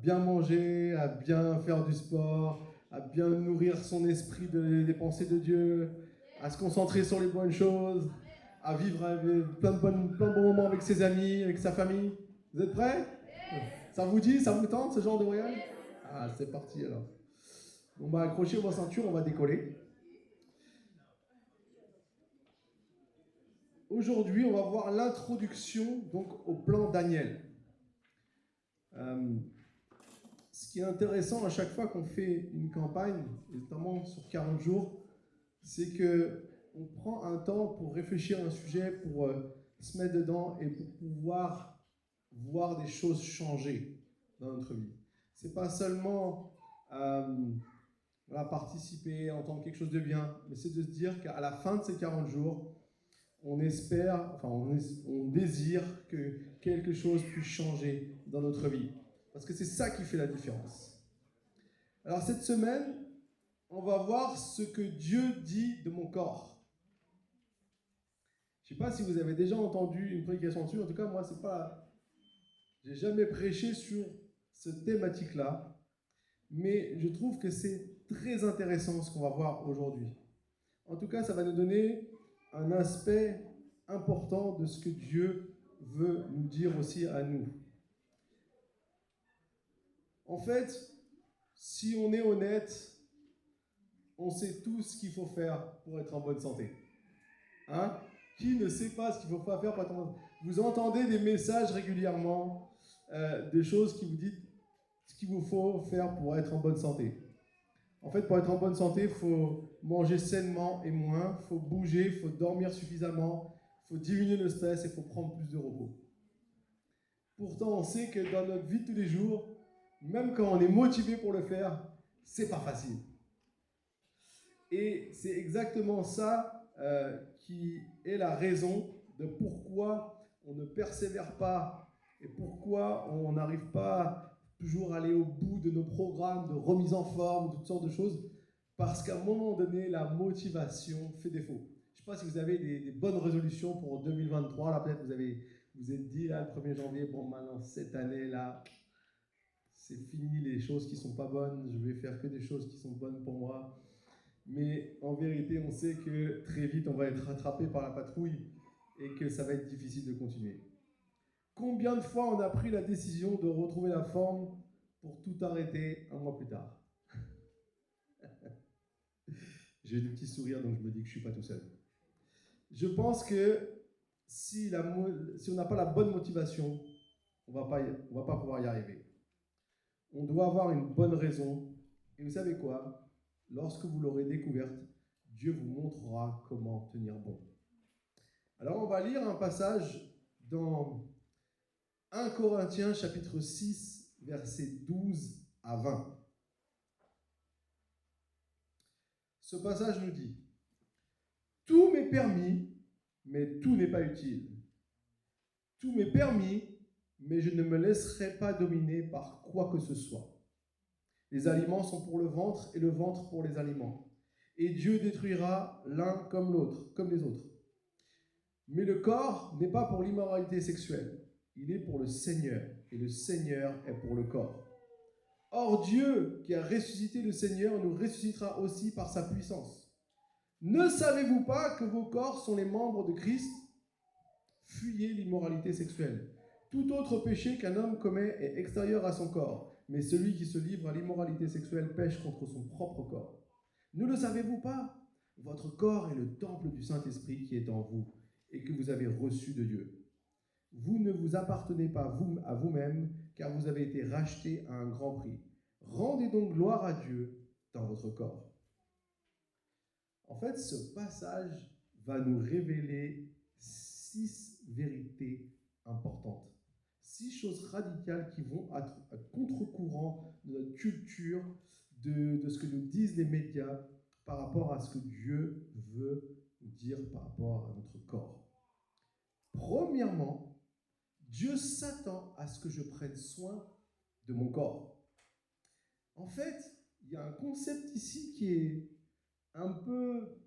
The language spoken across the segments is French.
bien manger, à bien faire du sport, à bien nourrir son esprit des pensées de Dieu, à se concentrer sur les bonnes choses, à vivre avec plein de bons moments avec ses amis, avec sa famille. Vous êtes prêts? Ça vous dit, ça vous tente ce genre de voyage? Ah, c'est parti alors. Bon bah accrochez vos ceintures, on va décoller. Aujourd'hui, on va voir l'introduction donc au plan Daniel. Euh, Ce qui est intéressant à chaque fois qu'on fait une campagne, notamment sur 40 jours, c'est que on prend un temps pour réfléchir à un sujet, pour se mettre dedans et pour pouvoir voir des choses changer dans notre vie. C'est pas seulement voilà, participer, entendre quelque chose de bien, mais c'est de se dire qu'à la fin de ces 40 jours, on espère, enfin on désire que quelque chose puisse changer dans notre vie. Parce que c'est ça qui fait la différence. Alors cette semaine, on va voir ce que Dieu dit de mon corps. Je ne sais pas si vous avez déjà entendu une prédication dessus. En tout cas, moi, c'est pas, j'ai jamais prêché sur cette thématique-là, mais je trouve que c'est très intéressant ce qu'on va voir aujourd'hui. En tout cas, ça va nous donner un aspect important de ce que Dieu veut nous dire aussi à nous. En fait, si on est honnête, on sait tout ce qu'il faut faire pour être en bonne santé. Hein? Qui ne sait pas ce qu'il ne faut pas faire pour être en bonne santé? Vous entendez des messages régulièrement, des choses qui vous disent ce qu'il vous faut faire pour être en bonne santé. En fait, pour être en bonne santé, il faut manger sainement et moins, il faut bouger, il faut dormir suffisamment, il faut diminuer le stress et il faut prendre plus de repos. Pourtant, on sait que dans notre vie de tous les jours, même quand on est motivé pour le faire, c'est pas facile. Et c'est exactement ça qui est la raison de pourquoi on ne persévère pas et pourquoi on n'arrive pas toujours à aller au bout de nos programmes de remise en forme, toutes sortes de choses, parce qu'à un moment donné, la motivation fait défaut. Je ne sais pas si vous avez des bonnes résolutions pour 2023, là peut-être vous êtes dit là, le 1er janvier, bon maintenant cette année-là, c'est fini les choses qui ne sont pas bonnes, je vais faire que des choses qui sont bonnes pour moi. Mais en vérité, on sait que très vite, on va être rattrapé par la patrouille et que ça va être difficile de continuer. Combien de fois on a pris la décision de retrouver la forme pour tout arrêter un mois plus tard? J'ai des petits sourires, donc je me dis que je ne suis pas tout seul. Je pense que si on n'a pas la bonne motivation, on va pas pouvoir y arriver. On doit avoir une bonne raison. Et vous savez quoi? Lorsque vous l'aurez découverte, Dieu vous montrera comment tenir bon. Alors on va lire un passage dans 1 Corinthiens chapitre 6, versets 12 à 20. Ce passage nous dit: tout m'est permis, mais tout n'est pas utile. Tout m'est permis, mais je ne me laisserai pas dominer par quoi que ce soit. Les aliments sont pour le ventre et le ventre pour les aliments. Et Dieu détruira l'un comme l'autre, comme les autres. Mais le corps n'est pas pour l'immoralité sexuelle, il est pour le Seigneur, et le Seigneur est pour le corps. Or Dieu, qui a ressuscité le Seigneur, nous ressuscitera aussi par sa puissance. Ne savez-vous pas que vos corps sont les membres de Christ? Fuyez l'immoralité sexuelle. Tout autre péché qu'un homme commet est extérieur à son corps, mais celui qui se livre à l'immoralité sexuelle pêche contre son propre corps. Ne le savez-vous pas? Votre corps est le temple du Saint-Esprit qui est en vous et que vous avez reçu de Dieu. Vous ne vous appartenez pas à vous-même, car vous avez été rachetés à un grand prix. Rendez donc gloire à Dieu dans votre corps. En fait, ce passage va nous révéler 6 vérités importantes. 6 choses radicales qui vont à contre-courant de notre culture, de ce que nous disent les médias par rapport à ce que Dieu veut nous dire par rapport à notre corps. Premièrement, Dieu s'attend à ce que je prenne soin de mon corps. En fait, il y a un concept ici qui est un peu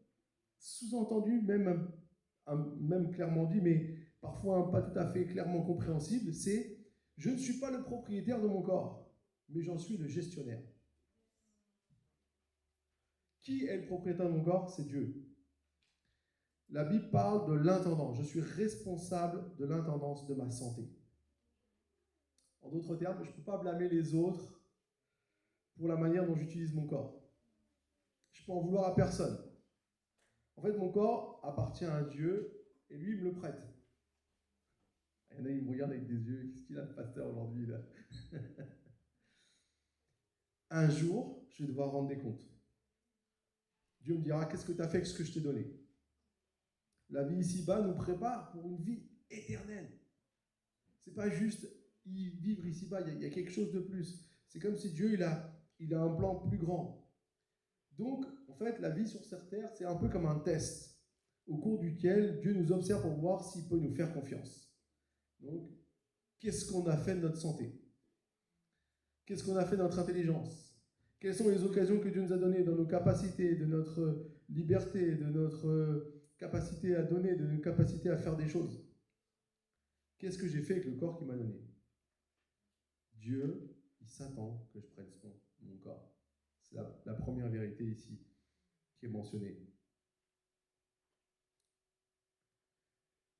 sous-entendu, même clairement dit, mais parfois pas tout à fait clairement compréhensible, c'est « je ne suis pas le propriétaire de mon corps, mais j'en suis le gestionnaire. Qui est le propriétaire de mon corps? C'est Dieu. La Bible parle de l'intendant. Je suis responsable de l'intendance de ma santé. En d'autres termes, je ne peux pas blâmer les autres pour la manière dont j'utilise mon corps. Je peux en vouloir à personne. En fait, mon corps appartient à Dieu et lui, il me le prête. Il y en a, ils me regardent avec des yeux. Qu'est-ce qu'il a, le pasteur, aujourd'hui là? Un jour, je vais devoir rendre des comptes. Dieu me dira, qu'est-ce que tu as fait avec ce que je t'ai donné? La vie ici-bas nous prépare pour une vie éternelle. C'est pas juste vivre ici-bas, il y a quelque chose de plus. C'est comme si Dieu, il a un plan plus grand. Donc, en fait, la vie sur cette terre, c'est un peu comme un test au cours duquel Dieu nous observe pour voir s'il peut nous faire confiance. Donc, qu'est-ce qu'on a fait de notre santé? Qu'est-ce qu'on a fait de notre intelligence? Quelles sont les occasions que Dieu nous a données dans nos capacités, de notre liberté, de notre capacité à donner, de notre capacité à faire des choses? Qu'est-ce que j'ai fait avec le corps qu'il m'a donné? Dieu, il s'attend que je prenne soin de mon corps. C'est la première vérité ici qui est mentionnée.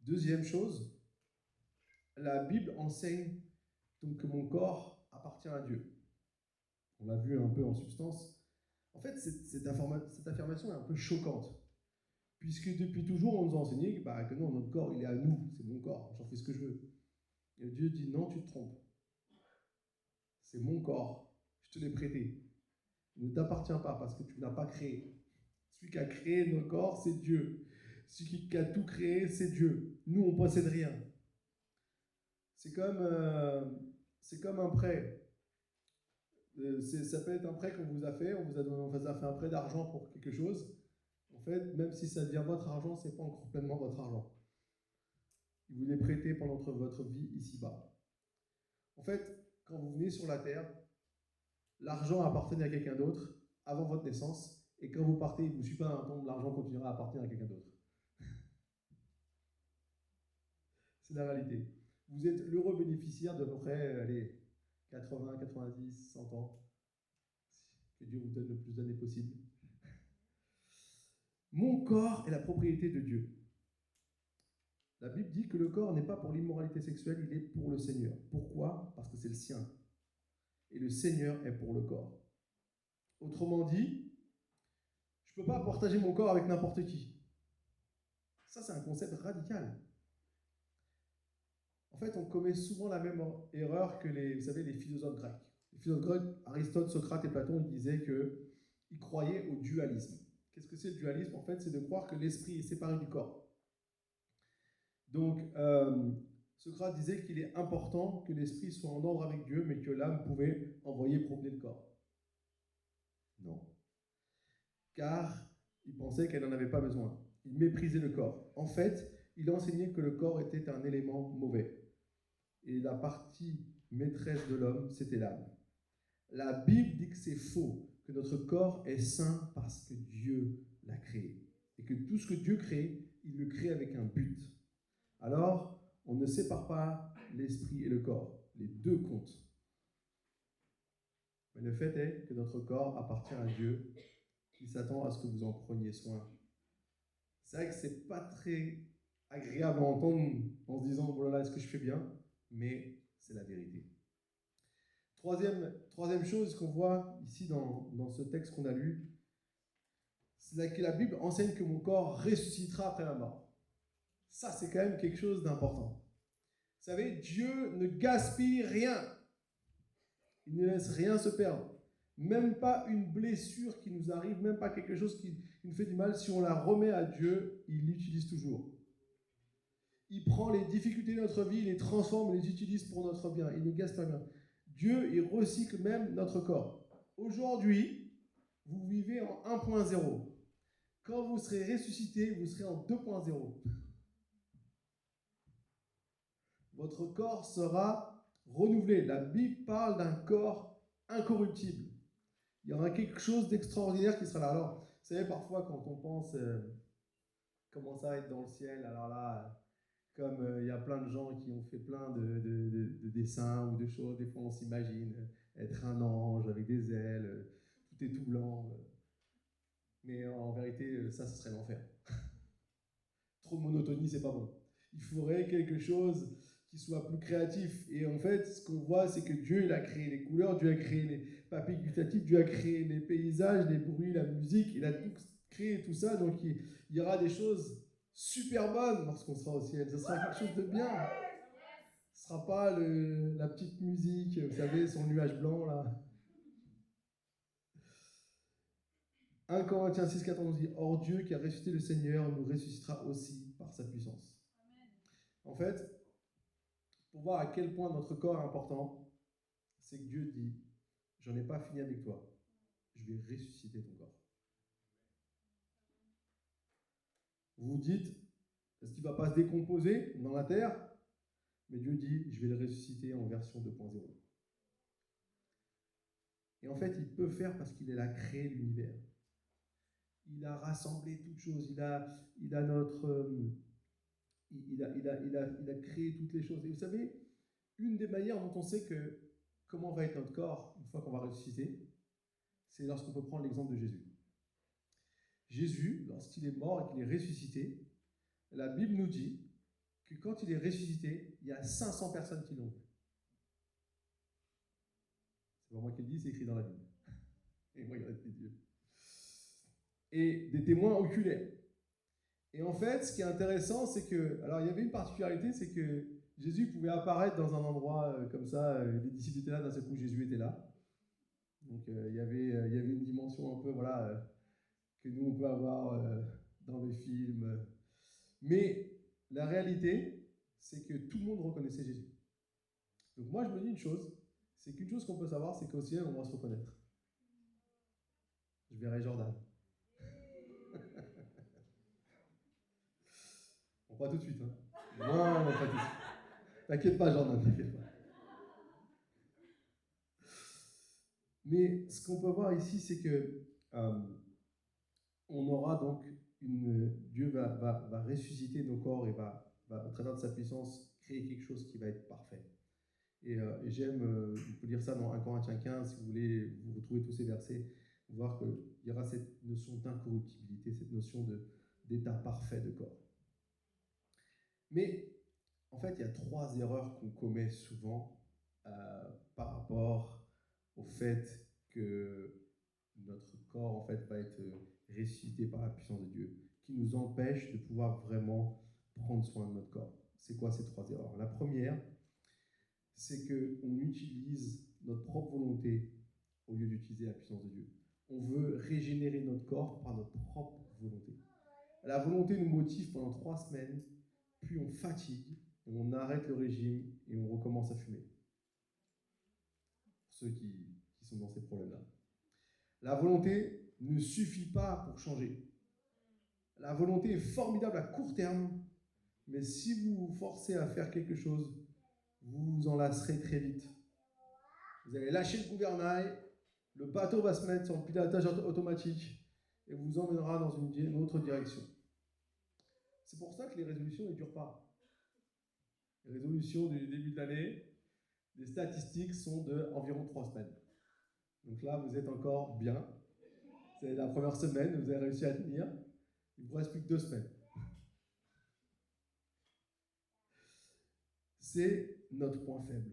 Deuxième chose, la Bible enseigne donc que mon corps appartient à Dieu. On l'a vu un peu en substance. En fait, cette affirmation est un peu choquante, puisque depuis toujours, on nous a enseigné que non, notre corps, il est à nous, c'est mon corps, j'en fais ce que je veux. Et Dieu dit, non, tu te trompes. C'est mon corps, je te l'ai prêté. Il ne t'appartient pas parce que tu ne l'as pas créé. Celui qui a créé nos corps, c'est Dieu. Celui qui a tout créé, c'est Dieu. Nous, on ne possède rien. C'est comme un prêt. Ça peut être un prêt qu'on vous a fait, on vous a fait un prêt d'argent pour quelque chose. En fait, même si ça devient votre argent, ce n'est pas encore pleinement votre argent. Il vous l'est prêté pendant votre vie ici-bas. En fait, quand vous venez sur la terre, l'argent appartenait à quelqu'un d'autre avant votre naissance, et quand vous partez, il ne vous suit pas dans la tombe, l'argent continuera à appartenir à quelqu'un d'autre. C'est la réalité. Vous êtes l'heureux bénéficiaire d'à peu près 80, 90, 100 ans. Que Dieu vous donne le plus d'années possible. Mon corps est la propriété de Dieu. La Bible dit que le corps n'est pas pour l'immoralité sexuelle, il est pour le Seigneur. Pourquoi? Parce que c'est le sien. Et le Seigneur est pour le corps. Autrement dit, je ne peux pas partager mon corps avec n'importe qui. Ça, c'est un concept radical. En fait, on commet souvent la même erreur que les philosophes grecs. Les philosophes grecs, Aristote, Socrate et Platon, ils disaient qu'ils croyaient au dualisme. Qu'est-ce que c'est le dualisme? En fait, c'est de croire que l'esprit est séparé du corps. Donc, Socrate disait qu'il est important que l'esprit soit en ordre avec Dieu, mais que l'âme pouvait envoyer promener le corps. Non. Car il pensait qu'elle n'en avait pas besoin. Il méprisait le corps. En fait, il enseignait que le corps était un élément mauvais. Et la partie maîtresse de l'homme, c'était l'âme. La Bible dit que c'est faux, que notre corps est saint parce que Dieu l'a créé. Et que tout ce que Dieu crée, il le crée avec un but. Alors, on ne sépare pas l'esprit et le corps. Les deux comptent. Mais le fait est que notre corps appartient à Dieu, qui s'attend à ce que vous en preniez soin. C'est vrai que c'est pas très agréable à entendre en se disant, oh là là, est-ce que je fais bien? Mais c'est la vérité. Troisième chose qu'on voit ici dans ce texte qu'on a lu, c'est que la Bible enseigne que mon corps ressuscitera après la mort. Ça, c'est quand même quelque chose d'important. Vous savez, Dieu ne gaspille rien. Il ne laisse rien se perdre. Même pas une blessure qui nous arrive, même pas quelque chose qui nous fait du mal. Si on la remet à Dieu, il l'utilise toujours. Il prend les difficultés de notre vie, il les transforme, il les utilise pour notre bien. Il ne gaspille rien. Dieu, il recycle même notre corps. Aujourd'hui, vous vivez en 1.0. Quand vous serez ressuscité, vous serez en 2.0. Votre corps sera renouvelé. La Bible parle d'un corps incorruptible. Il y aura quelque chose d'extraordinaire qui sera là. Alors, vous savez, parfois, quand on pense comment ça va être dans le ciel, alors là, comme il y a plein de gens qui ont fait plein de dessins ou de choses, des fois on s'imagine être un ange avec des ailes, tout est tout blanc. Mais en vérité, ça, ce serait l'enfer. Trop de monotonie, c'est pas bon. Il faudrait quelque chose qui soit plus créatif. Et en fait, ce qu'on voit, c'est que Dieu, il a créé les couleurs, Dieu a créé les papiers gustatifs, Dieu a créé les paysages, les bruits, la musique, il a tout créé tout ça. Donc il y aura des choses super bonnes lorsqu'on sera au ciel. Ce sera quelque chose de bien. Ce sera pas la petite musique, vous savez, son nuage blanc là. 1 Corinthiens 6, 14 dit « Or Dieu qui a ressuscité le Seigneur nous ressuscitera aussi par sa puissance. » En fait, pour voir à quel point notre corps est important, c'est que Dieu dit « J'en ai pas fini avec toi, je vais ressusciter ton corps. » Vous vous dites « Est-ce qu'il ne va pas se décomposer dans la terre ?» Mais Dieu dit « Je vais le ressusciter en version 2.0. » Et en fait, il peut faire parce qu'il a créé l'univers. Il a rassemblé toutes choses, il a créé toutes les choses. Et vous savez, une des manières dont on sait comment va être notre corps une fois qu'on va ressusciter, c'est lorsqu'on peut prendre l'exemple de Jésus. Jésus, lorsqu'il est mort et qu'il est ressuscité, la Bible nous dit que quand il est ressuscité, il y a 500 personnes qui l'ont vu. C'est pas moi qui le dis, c'est écrit dans la Bible. Et moi, il reste les dieux. Et des témoins oculaires. Et en fait, ce qui est intéressant, c'est que, alors il y avait une particularité, c'est que Jésus pouvait apparaître dans un endroit comme ça, les disciples étaient là, d'un seul coup Jésus était là. Donc il y avait une dimension un peu, voilà, que nous on peut avoir dans les films. Mais la réalité, c'est que tout le monde reconnaissait Jésus. Donc moi je me dis une chose, c'est qu'une chose qu'on peut savoir, c'est qu'au ciel on va se reconnaître. Je verrai Jordan. Bon, pas tout de suite, hein. Non, pas tout de suite. T'inquiète pas, Jordan, t'inquiète pas. Mais ce qu'on peut voir ici, c'est que on aura donc Dieu va ressusciter nos corps et va, au travers de sa puissance, créer quelque chose qui va être parfait. Et j'aime, on peut lire ça dans 1 Corinthiens 15, si vous voulez, vous retrouvez tous ces versets, voir qu'il y aura cette notion d'incorruptibilité, cette notion d'état parfait de corps. Mais en fait, il y a 3 erreurs qu'on commet souvent par rapport au fait que notre corps en fait va être ressuscité par la puissance de Dieu, qui nous empêche de pouvoir vraiment prendre soin de notre corps. C'est quoi ces 3 erreurs? La première, c'est qu'on utilise notre propre volonté au lieu d'utiliser la puissance de Dieu. On veut régénérer notre corps par notre propre volonté. La volonté nous motive pendant 3 semaines, puis on fatigue, et on arrête le régime et on recommence à fumer. Pour ceux qui sont dans ces problèmes-là. La volonté ne suffit pas pour changer. La volonté est formidable à court terme, mais si vous vous forcez à faire quelque chose, vous vous en lasserez très vite. Vous allez lâcher le gouvernail, le bateau va se mettre sur le pilotage automatique et vous emmènera dans une autre direction. C'est pour ça que les résolutions ne durent pas. Les résolutions du début de l'année, les statistiques sont d'environ 3 semaines. Donc là, vous êtes encore bien. C'est la première semaine, vous avez réussi à tenir. Il ne vous reste plus que 2 semaines. C'est notre point faible.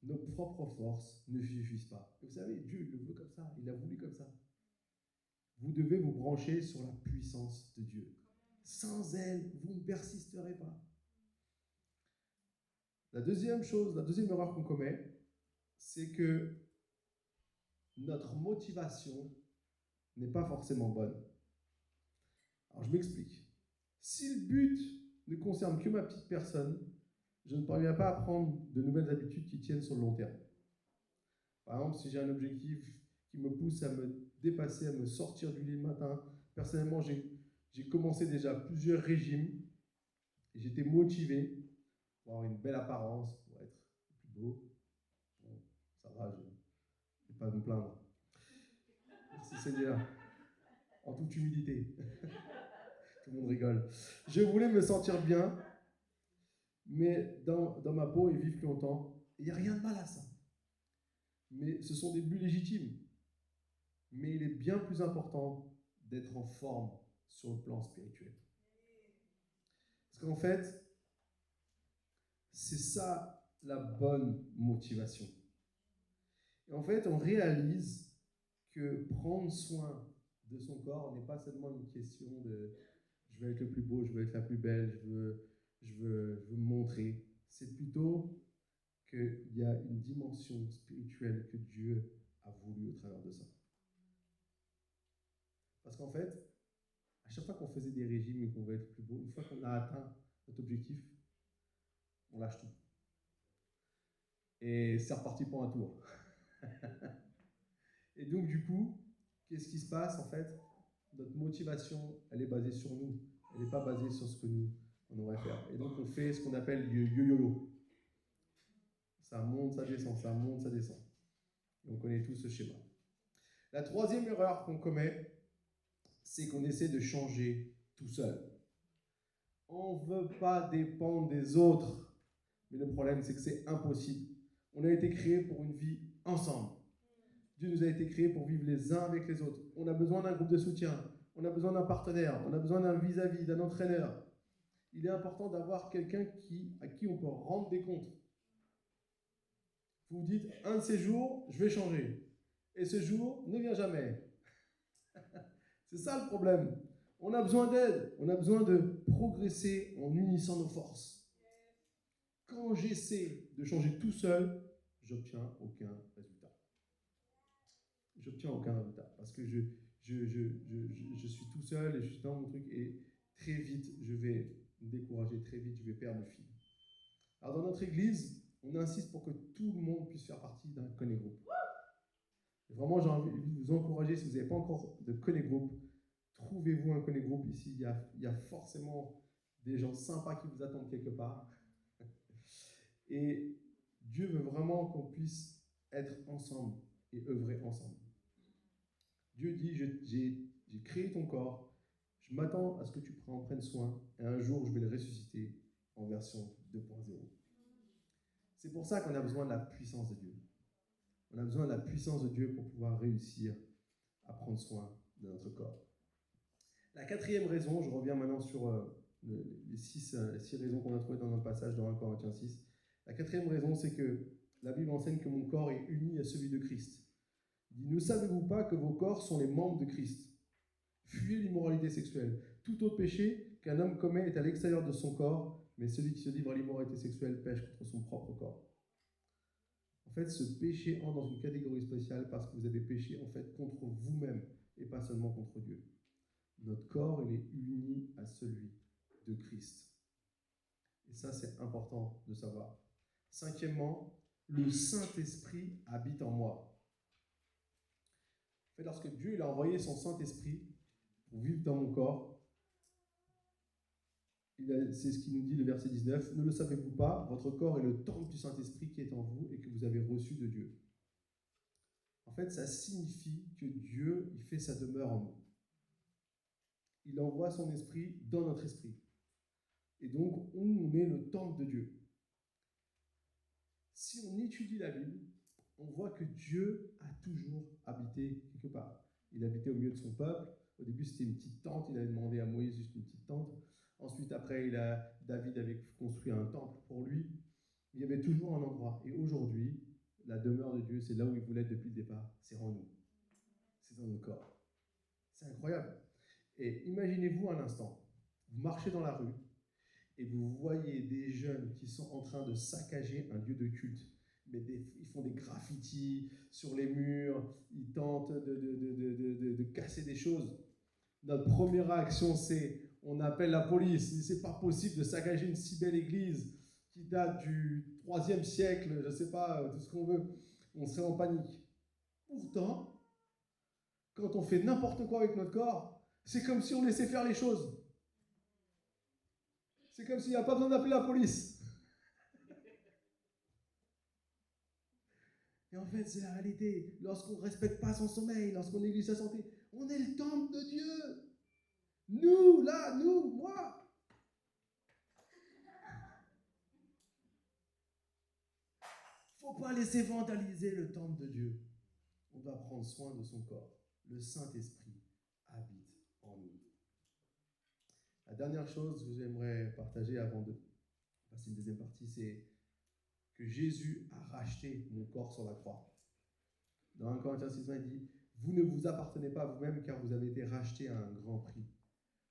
Nos propres forces ne suffisent pas. Et vous savez, Dieu le veut comme ça, il l'a voulu comme ça. Vous devez vous brancher sur la puissance de Dieu. Sans elle, vous ne persisterez pas. La deuxième erreur qu'on commet, c'est que notre motivation n'est pas forcément bonne. Alors je m'explique. Si le but ne concerne que ma petite personne, je ne parviens pas à prendre de nouvelles habitudes qui tiennent sur le long terme. Par exemple, si j'ai un objectif qui me pousse à me dépasser, à me sortir du lit le matin, personnellement, j'ai commencé déjà plusieurs régimes et j'étais motivé pour avoir une belle apparence, pour être plus beau. Bon, ça va, je ne vais pas me plaindre. Merci Seigneur, en toute humilité. Tout le monde rigole. Je voulais me sentir bien, mais dans ma peau et vivre plus longtemps. Il n'y a rien de mal à ça. mais ce sont des buts légitimes. Mais il est bien plus important d'être en forme sur le plan spirituel. Parce qu'en fait, c'est ça la bonne motivation. Et en fait, on réalise que prendre soin de son corps n'est pas seulement une question de je veux être le plus beau, je veux être la plus belle, je veux me montrer. C'est plutôt qu'il y a une dimension spirituelle que Dieu a voulu au travers de ça. Parce qu'en fait, à chaque fois qu'on faisait des régimes et qu'on veut être plus beau, une fois qu'on a atteint notre objectif, on lâche tout. Et c'est reparti pour un tour. Et donc, du coup, qu'est-ce qui se passe en fait? Notre motivation, elle est basée sur nous. Elle n'est pas basée sur ce que nous, on aurait faire. Et donc, on fait ce qu'on appelle le yo-yo-yo. Ça monte, ça descend, ça monte, ça descend. Et on connaît tous ce schéma. La troisième erreur qu'on commet, c'est qu'on essaie de changer tout seul. On ne veut pas dépendre des autres. Mais le problème, c'est que c'est impossible. On a été créés pour une vie ensemble. Dieu nous a été créés pour vivre les uns avec les autres. On a besoin d'un groupe de soutien. On a besoin d'un partenaire. On a besoin d'un vis-à-vis, d'un entraîneur. Il est important d'avoir quelqu'un à qui on peut rendre des comptes. Vous vous dites, un de ces jours, je vais changer. Et ce jour ne vient jamais. C'est ça le problème. On a besoin d'aide. On a besoin de progresser en unissant nos forces. Quand j'essaie de changer tout seul, j'obtiens aucun résultat. J'obtiens aucun résultat parce que je suis tout seul et je suis dans mon truc et très vite, je vais me décourager, très vite, je vais perdre le fil. Alors, dans notre église, on insiste pour que tout le monde puisse faire partie d'un Connect Group. Et vraiment, j'ai envie de vous encourager, si vous n'avez pas encore de Connect Group, trouvez-vous un Connect Group ici. Il y a forcément des gens sympas qui vous attendent quelque part. Et Dieu veut vraiment qu'on puisse être ensemble et œuvrer ensemble. Dieu dit, j'ai créé ton corps, je m'attends à ce que tu en prennes soin, et un jour je vais le ressusciter en version 2.0. C'est pour ça qu'on a besoin de la puissance de Dieu. On a besoin de la puissance de Dieu pour pouvoir réussir à prendre soin de notre corps. La quatrième raison, je reviens maintenant sur les six raisons qu'on a trouvées dans notre passage dans 1 Corinthiens 6. La quatrième raison, c'est que la Bible enseigne que mon corps est uni à celui de Christ. Il dit, ne savez-vous pas que vos corps sont les membres de Christ? Fuyez l'immoralité sexuelle. Tout autre péché qu'un homme commet est à l'extérieur de son corps, mais celui qui se livre à l'immoralité sexuelle pêche contre son propre corps. En fait, ce péché entre dans une catégorie spéciale parce que vous avez péché en fait contre vous-même et pas seulement contre Dieu. Notre corps, il est uni à celui de Christ. Et ça, c'est important de savoir. Cinquièmement, le Saint-Esprit habite en moi. En fait, lorsque Dieu il a envoyé son Saint-Esprit pour vivre dans mon corps, c'est ce qu'il nous dit le verset 19, « Ne le savez-vous pas, votre corps est le temple du Saint-Esprit qui est en vous et que vous avez reçu de Dieu. » En fait, ça signifie que Dieu, il fait sa demeure en nous. Il envoie son esprit dans notre esprit. Et donc, on est le temple de Dieu. Si on étudie la Bible, on voit que Dieu a toujours habité quelque part. Il habitait au milieu de son peuple. Au début, c'était une petite tente. Il avait demandé à Moïse juste une petite tente. Ensuite, après, David avait construit un temple pour lui. Il y avait toujours un endroit. Et aujourd'hui, la demeure de Dieu, c'est là où il voulait être depuis le départ. C'est en nous. C'est dans nos corps. C'est incroyable. Et imaginez-vous un instant. Vous marchez dans la rue et vous voyez des jeunes qui sont en train de saccager un lieu de culte. Mais ils font des graffitis sur les murs, ils tentent de casser des choses. Notre première réaction, c'est on appelle la police. C'est pas possible de saccager une si belle église qui date du 3e siècle, je ne sais pas, tout ce qu'on veut. On serait en panique. Pourtant, quand on fait n'importe quoi avec notre corps, c'est comme si on laissait faire les choses. C'est comme s'il n'y a pas besoin d'appeler la police. Et en fait, c'est la réalité. Lorsqu'on ne respecte pas son sommeil, lorsqu'on néglige sa santé, on est le temple de Dieu. Nous, là, nous, moi. faut pas laisser vandaliser le temple de Dieu. On doit prendre soin de son corps. Le Saint-Esprit habite en nous. La dernière chose que j'aimerais partager avant de passer une deuxième partie, c'est que Jésus a racheté mon corps sur la croix. Dans 1 Corinthiens 6, il dit « Vous ne vous appartenez pas à vous-même car vous avez été rachetés à un grand prix.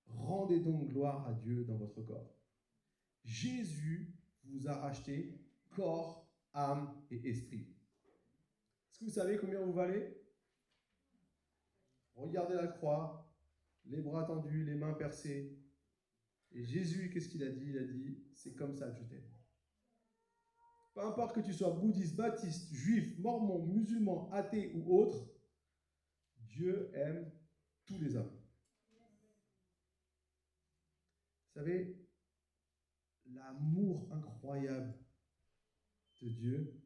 Rendez donc gloire à Dieu dans votre corps. » Jésus vous a racheté corps, âme et esprit. Est-ce que vous savez combien vous valez? Regardez la croix, les bras tendus, les mains percées. Et Jésus, qu'est-ce qu'il a dit? Il a dit, c'est comme ça que je t'aime. Peu importe que tu sois bouddhiste, baptiste, juif, mormon, musulman, athée ou autre, Dieu aime tous les hommes. Vous savez, l'amour incroyable de Dieu,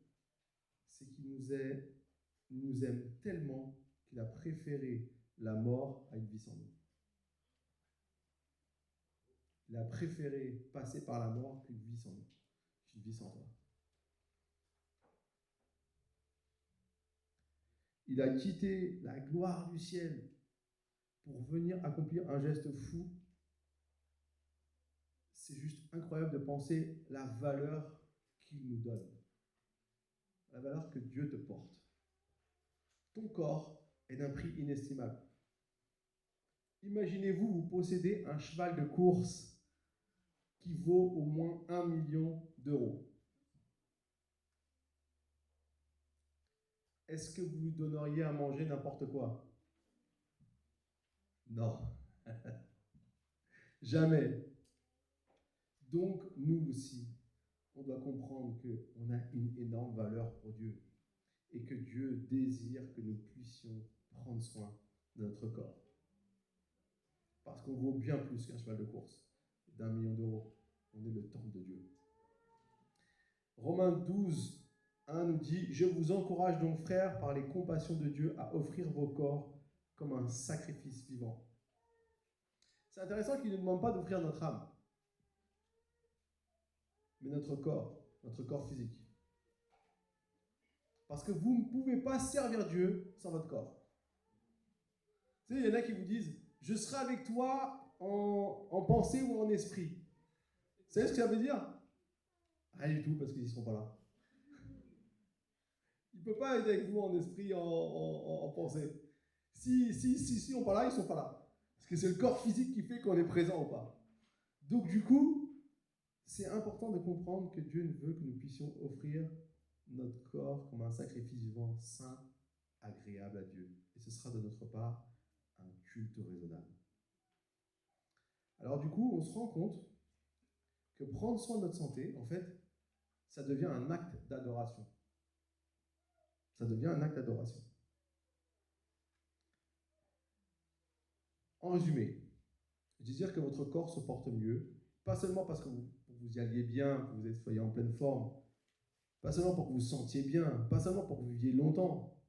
c'est qu'il nous aime tellement qu'il a préféré la mort à une vie sans nous. Il a préféré passer par la mort qu'une vie sans nous, qu'une vie sans toi. Il a quitté la gloire du ciel pour venir accomplir un geste fou. C'est juste incroyable de penser la valeur qu'il nous donne, la valeur que Dieu te porte. Ton corps est d'un prix inestimable. Imaginez-vous, vous possédez un cheval de course qui vaut au moins 1 million d'euros. Est-ce que vous lui donneriez à manger n'importe quoi? Non. Jamais. Donc, nous aussi, on doit comprendre qu'on a une énorme valeur pour Dieu et que Dieu désire que nous puissions prendre soin de notre corps. Parce qu'on vaut bien plus qu'un cheval de course, d'1 million d'euros. On est le temple de Dieu. Romains 12, 1 nous dit « Je vous encourage donc, frères, par les compassions de Dieu, à offrir vos corps comme un sacrifice vivant. » C'est intéressant qu'il ne demande pas d'offrir notre âme, mais notre corps physique. Parce que vous ne pouvez pas servir Dieu sans votre corps. Tu sais, il y en a qui vous disent « Je serai avec toi en pensée ou en esprit. » Vous savez ce que ça veut dire? Rien du tout, parce qu'ils ne seront pas là. Il ne peut pas être avec vous en esprit, en pensée. Si ils ne sont pas là, ils ne sont pas là. Parce que c'est le corps physique qui fait qu'on est présent ou pas. Donc du coup, c'est important de comprendre que Dieu veut que nous puissions offrir notre corps comme un sacrifice vivant, saint, agréable à Dieu. Et ce sera de notre part un culte raisonnable. Alors du coup, on se rend compte que prendre soin de notre santé, en fait, ça devient un acte d'adoration. Ça devient un acte d'adoration. En résumé, je veux dire que votre corps se porte mieux, pas seulement parce que vous y alliez bien, que vous soyez en pleine forme, pas seulement pour que vous vous sentiez bien, pas seulement pour que vous viviez longtemps.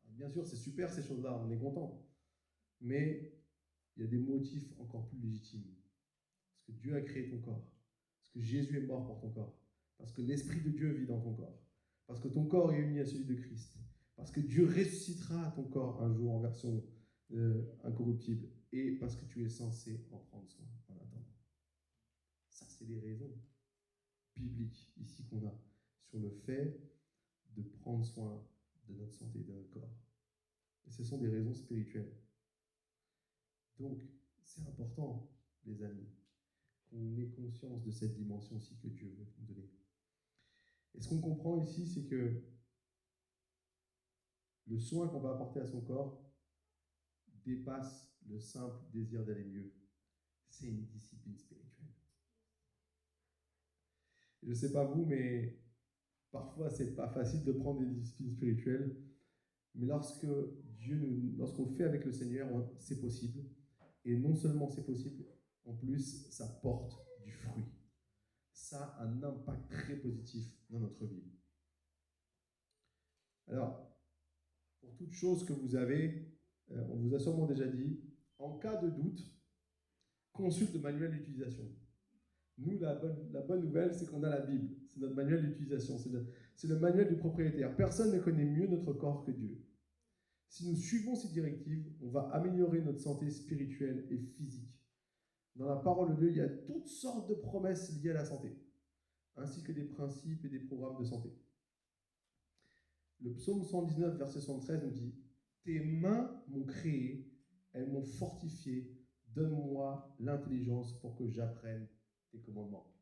Bien sûr, c'est super ces choses-là, on est content. Mais il y a des motifs encore plus légitimes. Parce que Dieu a créé ton corps. Parce que Jésus est mort pour ton corps. Parce que l'Esprit de Dieu vit dans ton corps. Parce que ton corps est uni à celui de Christ. Parce que Dieu ressuscitera ton corps un jour en version incorruptible. Et parce que tu es censé en prendre soin en attendant. Ça, c'est les raisons bibliques ici qu'on a sur le fait de prendre soin de notre santé et de notre corps. Et ce sont des raisons spirituelles. Donc, c'est important, les amis, qu'on ait conscience de cette dimension aussi que Dieu veut nous donner. Et ce qu'on comprend ici, c'est que le soin qu'on va apporter à son corps dépasse le simple désir d'aller mieux. C'est une discipline spirituelle. Je ne sais pas vous, mais parfois, c'est pas facile de prendre des disciplines spirituelles. Mais lorsqu'on le fait avec le Seigneur, c'est possible. Et non seulement c'est possible, en plus, ça porte du fruit. Ça a un impact très positif dans notre vie. Alors, pour toute chose que vous avez, on vous a sûrement déjà dit, en cas de doute, consulte le manuel d'utilisation. Nous, la bonne nouvelle, c'est qu'on a la Bible. C'est notre manuel d'utilisation. C'est le manuel du propriétaire. Personne ne connaît mieux notre corps que Dieu. Si nous suivons ces directives, on va améliorer notre santé spirituelle et physique. Dans la parole de Dieu, il y a toutes sortes de promesses liées à la santé, ainsi que des principes et des programmes de santé. Le psaume 119, verset 73 nous dit « Tes mains m'ont créé, elles m'ont fortifié, donne-moi l'intelligence pour que j'apprenne tes commandements. »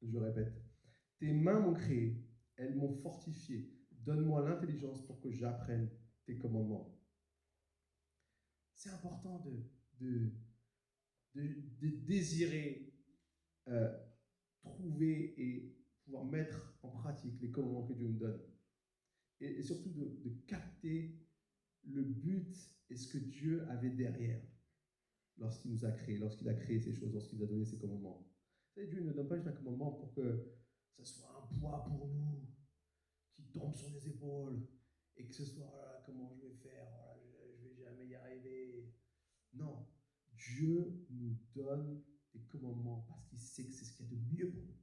Je répète, « Tes mains m'ont créé, elles m'ont fortifié, donne-moi l'intelligence pour que j'apprenne tes commandements. » C'est important de désirer trouver et pouvoir mettre en pratique les commandements que Dieu nous donne. Et surtout de capter le but et ce que Dieu avait derrière lorsqu'il nous a créés, lorsqu'il a créé ces choses, lorsqu'il nous a donné ces commandements. Vous savez, Dieu ne donne pas juste un commandement pour que ce soit un poids pour nous, qui tombe sur les épaules, et que ce soit, voilà, comment je vais faire, voilà, je vais jamais y arriver. Non, Dieu nous donne des commandements parce qu'il sait que c'est ce qu'il y a de mieux pour nous.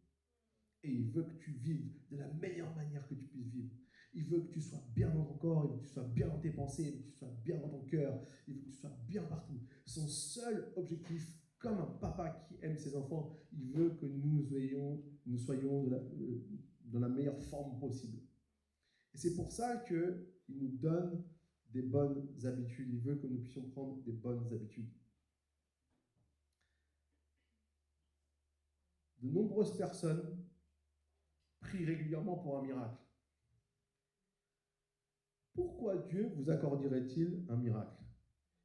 Et il veut que tu vives de la meilleure manière que tu puisses vivre. Il veut que tu sois bien dans ton corps, il veut que tu sois bien dans tes pensées, il veut que tu sois bien dans ton cœur, il veut que tu sois bien partout. Son seul objectif, comme un papa qui aime ses enfants, il veut que nous soyons dans la meilleure forme possible. Et c'est pour ça qu'il nous donne des bonnes habitudes. Il veut que nous puissions prendre des bonnes habitudes. De nombreuses personnes prient régulièrement pour un miracle. Pourquoi Dieu vous accorderait-il un miracle?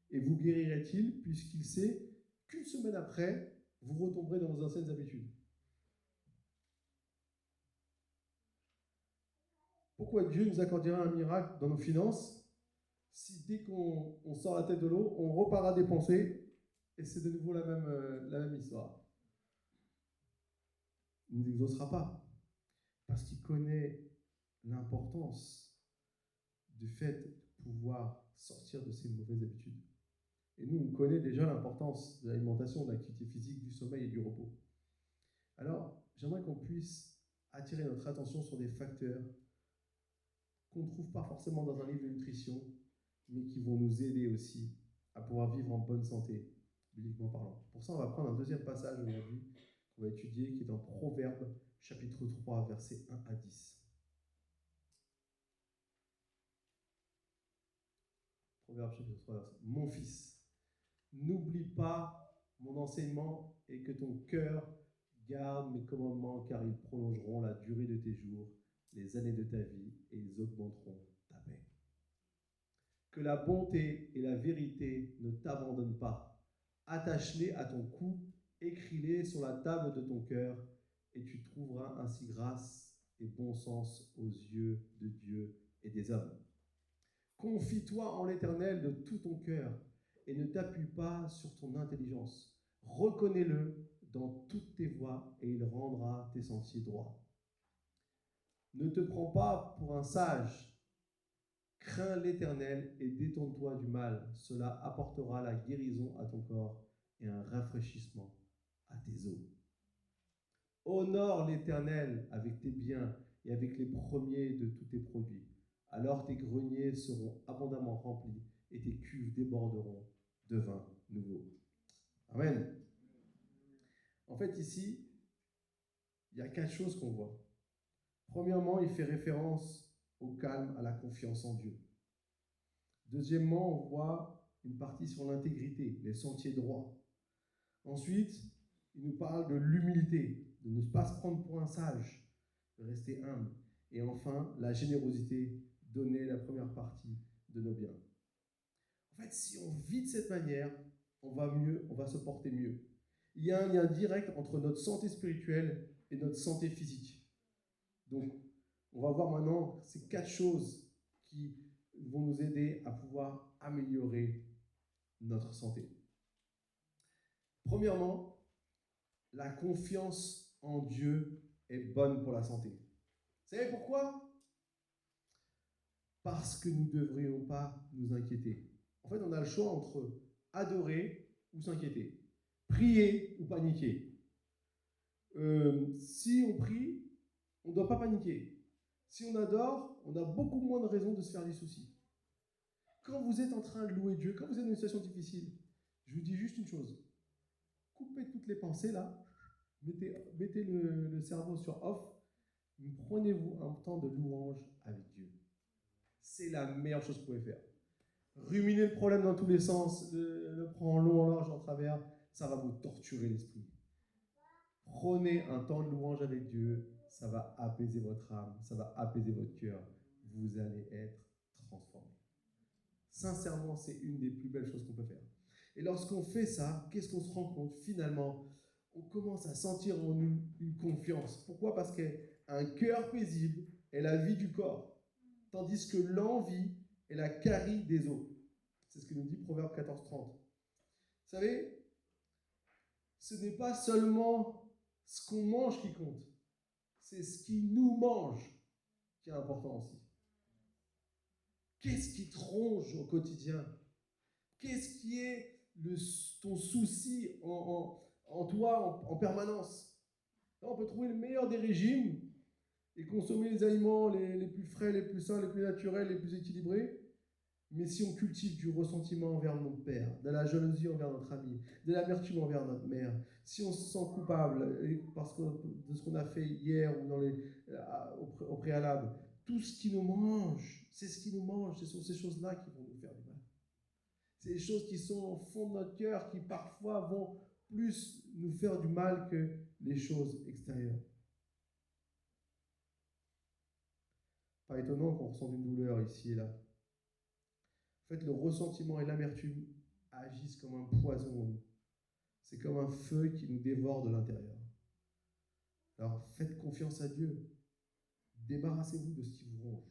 Et vous guérirait-il puisqu'il sait qu'une semaine après, vous retomberez dans vos anciennes habitudes? Pourquoi Dieu nous accorderait un miracle dans nos finances si dès qu'on sort la tête de l'eau, on repart à dépenser et c'est de nouveau la même histoire? Il ne nous exaucera pas parce qu'il connaît l'importance du fait de pouvoir sortir de ces mauvaises habitudes. Et nous, on connaît déjà l'importance de l'alimentation, de l'activité physique, du sommeil et du repos. Alors, j'aimerais qu'on puisse attirer notre attention sur des facteurs qu'on ne trouve pas forcément dans un livre de nutrition, mais qui vont nous aider aussi à pouvoir vivre en bonne santé, bibliquement parlant. Pour ça, on va prendre un deuxième passage aujourd'hui qu'on va étudier, qui est dans Proverbes, chapitre 3, versets 1 à 10. Proverbes, chapitre 3, verset 1. Mon fils, n'oublie pas mon enseignement et que ton cœur garde mes commandements, car ils prolongeront la durée de tes jours, les années de ta vie, et ils augmenteront ta paix. Que la bonté et la vérité ne t'abandonnent pas. Attache-les à ton cou, écris-les sur la table de ton cœur, et tu trouveras ainsi grâce et bon sens aux yeux de Dieu et des hommes. Confie-toi en l'Éternel de tout ton cœur, et ne t'appuie pas sur ton intelligence. Reconnais-le dans toutes tes voies, et il rendra tes sentiers droits. Ne te prends pas pour un sage. Crains l'Éternel et détourne-toi du mal. Cela apportera la guérison à ton corps et un rafraîchissement à tes os. Honore l'Éternel avec tes biens et avec les premiers de tous tes produits. Alors tes greniers seront abondamment remplis et tes cuves déborderont de vin nouveau. Amen. En fait, ici, il y a 4 choses qu'on voit. Premièrement, il fait référence au calme, à la confiance en Dieu. Deuxièmement, on voit une partie sur l'intégrité, les sentiers droits. Ensuite, il nous parle de l'humilité, de ne pas se prendre pour un sage, de rester humble. Et enfin, la générosité, donner la première partie de nos biens. En fait, si on vit de cette manière, on va mieux, on va se porter mieux. Il y a un lien direct entre notre santé spirituelle et notre santé physique. Donc, on va voir maintenant ces 4 choses qui vont nous aider à pouvoir améliorer notre santé. Premièrement, la confiance en Dieu est bonne pour la santé. Vous savez pourquoi? Parce que nous ne devrions pas nous inquiéter. En fait, on a le choix entre adorer ou s'inquiéter, prier ou paniquer. Si on prie, On ne doit pas paniquer. Si on adore, on a beaucoup moins de raisons de se faire des soucis. Quand vous êtes en train de louer Dieu, quand vous êtes dans une situation difficile, je vous dis juste une chose. Coupez toutes les pensées là, mettez le cerveau sur off, prenez-vous un temps de louange avec Dieu. C'est la meilleure chose que vous pouvez faire. Ruminer le problème dans tous les sens, le prendre en long, en large, en travers, ça va vous torturer l'esprit. Prenez un temps de louange avec Dieu, ça va apaiser votre âme, ça va apaiser votre cœur. Vous allez être transformé. Sincèrement, c'est une des plus belles choses qu'on peut faire. Et lorsqu'on fait ça, qu'est-ce qu'on se rend compte? Finalement, on commence à sentir en nous une confiance. Pourquoi? Parce qu'un cœur paisible est la vie du corps, tandis que l'envie est la carie des os. C'est ce que nous dit Proverbe 14:30. Vous savez, ce n'est pas seulement ce qu'on mange qui compte, c'est ce qui nous mange qui est important aussi. Qu'est-ce qui te ronge au quotidien? Qu'est-ce qui est ton souci en toi en permanence? Là, on peut trouver le meilleur des régimes et consommer les aliments les plus frais, les plus sains, les plus naturels, les plus équilibrés. Mais si on cultive du ressentiment envers notre père, de la jalousie envers notre ami, de l'amertume envers notre mère, si on se sent coupable parce que de ce qu'on a fait hier ou au préalable, tout ce qui nous mange, c'est ce qui nous mange, ce sont ces choses-là qui vont nous faire du mal. C'est des choses qui sont au fond de notre cœur, qui parfois vont plus nous faire du mal que les choses extérieures. Pas étonnant qu'on ressente une douleur ici et là. En fait, le ressentiment et l'amertume agissent comme un poison en nous. C'est comme un feu qui nous dévore de l'intérieur. Alors, faites confiance à Dieu. Débarrassez-vous de ce qui vous ronge.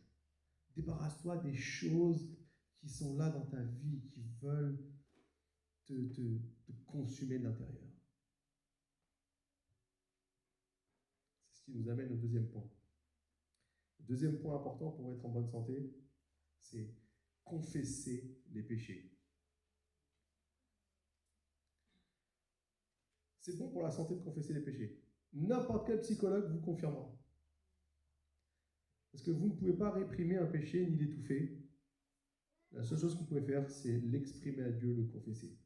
Débarrasse-toi des choses qui sont là dans ta vie, qui veulent te consumer de l'intérieur. C'est ce qui nous amène au deuxième point. Le deuxième point important pour être en bonne santé, c'est confesser les péchés. C'est bon pour la santé de confesser les péchés. N'importe quel psychologue vous confirmera. Parce que vous ne pouvez pas réprimer un péché ni l'étouffer. La seule chose que vous pouvez faire, c'est l'exprimer à Dieu, le confesser.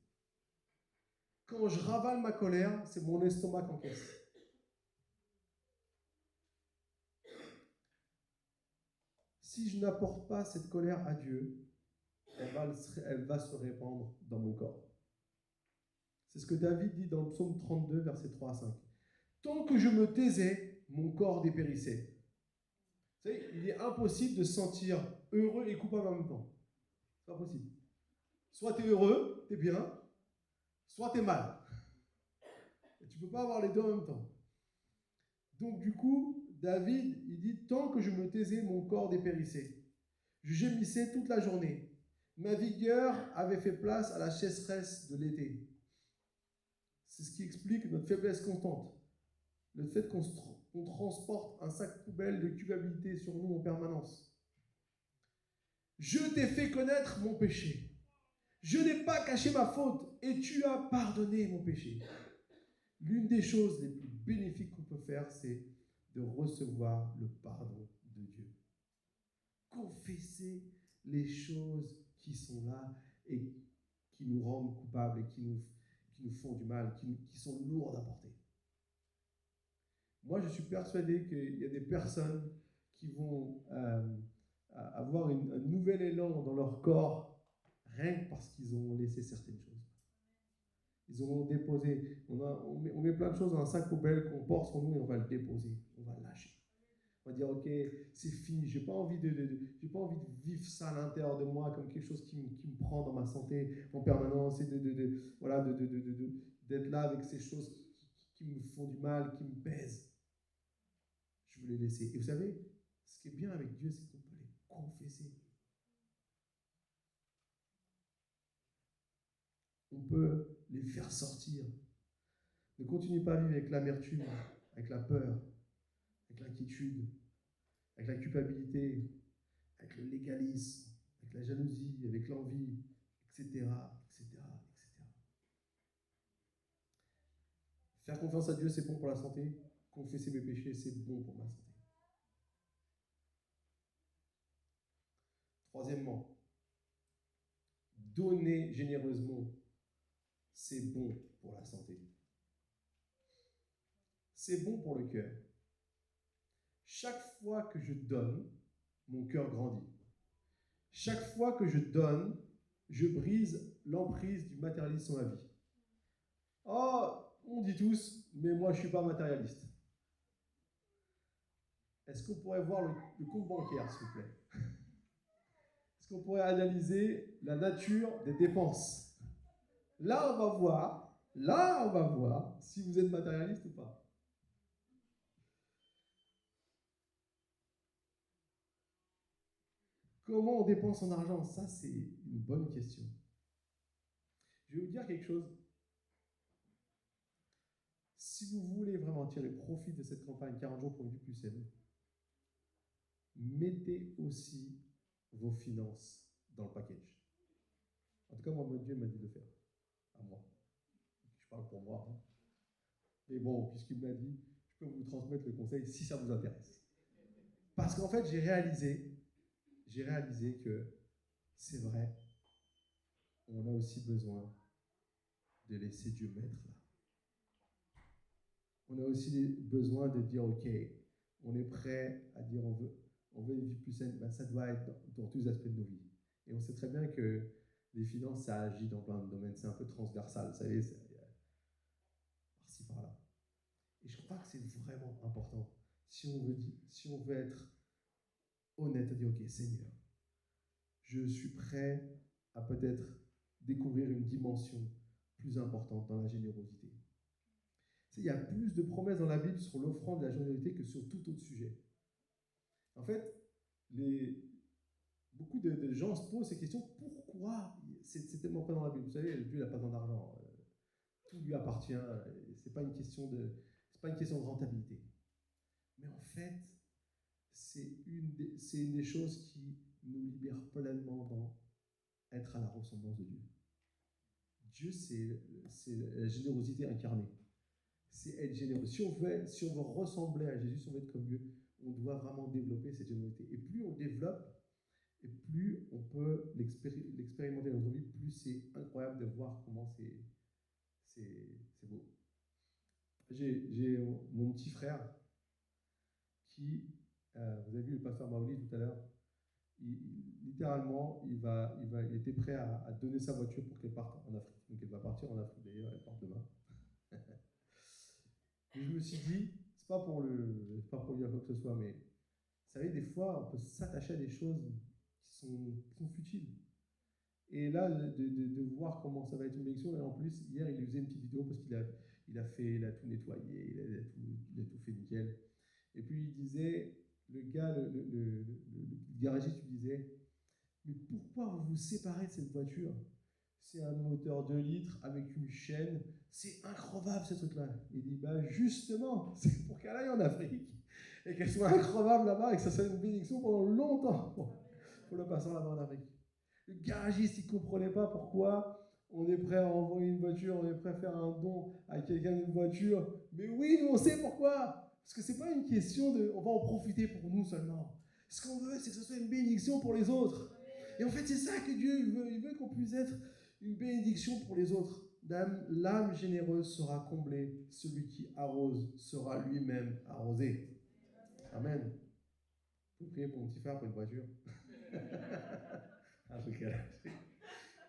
Quand je ravale ma colère, c'est mon estomac qui encaisse. Si je n'apporte pas cette colère à Dieu, elle va se répandre dans mon corps. C'est ce que David dit dans le psaume 32, versets 3 à 5. Tant que je me taisais, mon corps dépérissait. Vous savez, il est impossible de se sentir heureux et coupable en même temps. C'est pas possible. Soit tu es heureux, tu es bien, soit tu es mal. Et tu ne peux pas avoir les deux en même temps. Donc du coup, David, il dit, tant que je me taisais, mon corps dépérissait. Je gémissais toute la journée. Ma vigueur avait fait place à la sécheresse de l'été. C'est ce qui explique notre faiblesse constante. Le fait qu'on transporte un sac poubelle de culpabilité sur nous en permanence. Je t'ai fait connaître mon péché. Je n'ai pas caché ma faute et tu as pardonné mon péché. L'une des choses les plus bénéfiques qu'on peut faire, c'est de recevoir le pardon de Dieu. Confesser les choses qui sont là et qui nous rendent coupables et qui nous font du mal, qui sont lourdes à porter. Moi, je suis persuadé qu'il y a des personnes qui vont avoir un nouvel élan dans leur corps rien que parce qu'ils ont laissé certaines choses. Ils ont déposé, on met plein de choses dans un sac poubelle qu'on porte sur nous et on va le déposer, on va le lâcher. On va dire, ok, c'est fini, j'ai pas envie de vivre ça à l'intérieur de moi comme quelque chose qui me prend dans ma santé en permanence et d'être là avec ces choses qui me font du mal, qui me pèsent. Je veux les laisser. Et vous savez, ce qui est bien avec Dieu, c'est qu'on peut les confesser. On peut les faire sortir. Ne continuez pas à vivre avec l'amertume, avec la peur, avec l'inquiétude, avec la culpabilité, avec le légalisme, avec la jalousie, avec l'envie, etc., etc., etc. Faire confiance à Dieu, c'est bon pour la santé. Confesser mes péchés, c'est bon pour ma santé. Troisièmement, donner généreusement, c'est bon pour la santé. C'est bon pour le cœur. Chaque fois que je donne, mon cœur grandit. Chaque fois que je donne, je brise l'emprise du matérialisme sur ma vie. Oh, on dit tous, mais moi je ne suis pas matérialiste. Est-ce qu'on pourrait voir le compte bancaire, s'il vous plaît? Est-ce qu'on pourrait analyser la nature des dépenses? Là, on va voir si vous êtes matérialiste ou pas. Comment on dépense son argent? Ça, c'est une bonne question. Je vais vous dire quelque chose. Si vous voulez vraiment tirer profit de cette campagne 40 jours pour une vie plus saine, mettez aussi vos finances dans le package. En tout cas, moi, mon Dieu m'a dit de le faire. À moi. Je parle pour moi. Hein. Mais bon, puisqu'il m'a dit, je peux vous transmettre le conseil si ça vous intéresse. Parce qu'en fait, j'ai réalisé que c'est vrai, on a aussi besoin de laisser Dieu mettre là. On a aussi besoin de dire, ok, on est prêt à dire on veut une vie plus saine, ben ça doit être dans tous les aspects de nos vies. Et on sait très bien que les finances, ça agit dans plein de domaines, c'est un peu transversal, vous savez, c'est par-ci, par-là. Et je crois que c'est vraiment important, si on veut être honnête, à dire, ok, Seigneur, je suis prêt à peut-être découvrir une dimension plus importante dans la générosité. Il y a plus de promesses dans la Bible sur l'offrande de la générosité que sur tout autre sujet. En fait, beaucoup de gens se posent ces questions. Pourquoi c'est tellement pas dans la Bible? Vous savez, Dieu n'a pas besoin d'argent. Tout lui appartient. C'est pas une question de rentabilité. Mais en fait, c'est une des choses qui nous libère pleinement dans être à la ressemblance de Dieu. Dieu, c'est la générosité incarnée. C'est être généreux. Si on veut ressembler à Jésus, si on veut être comme Dieu, on doit vraiment développer cette générosité. Et plus on développe, et plus on peut l'expérimenter dans notre vie, plus c'est incroyable de voir comment c'est beau. J'ai mon petit frère qui, vous avez vu le pasteur Maoli tout à l'heure, littéralement, il était prêt à donner sa voiture pour qu'elle parte en Afrique. Donc elle va partir en Afrique d'ailleurs, elle part demain. Et je me suis dit, c'est pas pour dire quoi que ce soit, mais vous savez, des fois, on peut s'attacher à des choses qui sont futiles. Et là, de voir comment ça va être une bénédiction, et en plus, hier, il faisait une petite vidéo parce qu'il a tout nettoyé, il a tout fait nickel. Et puis, il disait, le gars, le garagiste lui disait, mais pourquoi vous vous séparez de cette voiture? C'est un moteur 2 litres avec une chaîne, c'est increvable ce truc-là. Il dit, bah justement, c'est pour qu'elle aille en Afrique et qu'elle soit increvable là-bas et que ça soit une bénédiction pendant longtemps pour le passant là-bas en Afrique. Le garagiste, il ne comprenait pas pourquoi on est prêt à envoyer une voiture, on est prêt à faire un don à quelqu'un d'une voiture. Mais oui, nous on sait pourquoi. Parce que ce n'est pas une question de on va en profiter pour nous seulement. Ce qu'on veut, c'est que ce soit une bénédiction pour les autres. Et en fait, c'est ça que Dieu veut. Il veut qu'on puisse être une bénédiction pour les autres. L'âme généreuse sera comblée. Celui qui arrose sera lui-même arrosé. Amen. Vous priez pour mon petit frère pour une voiture.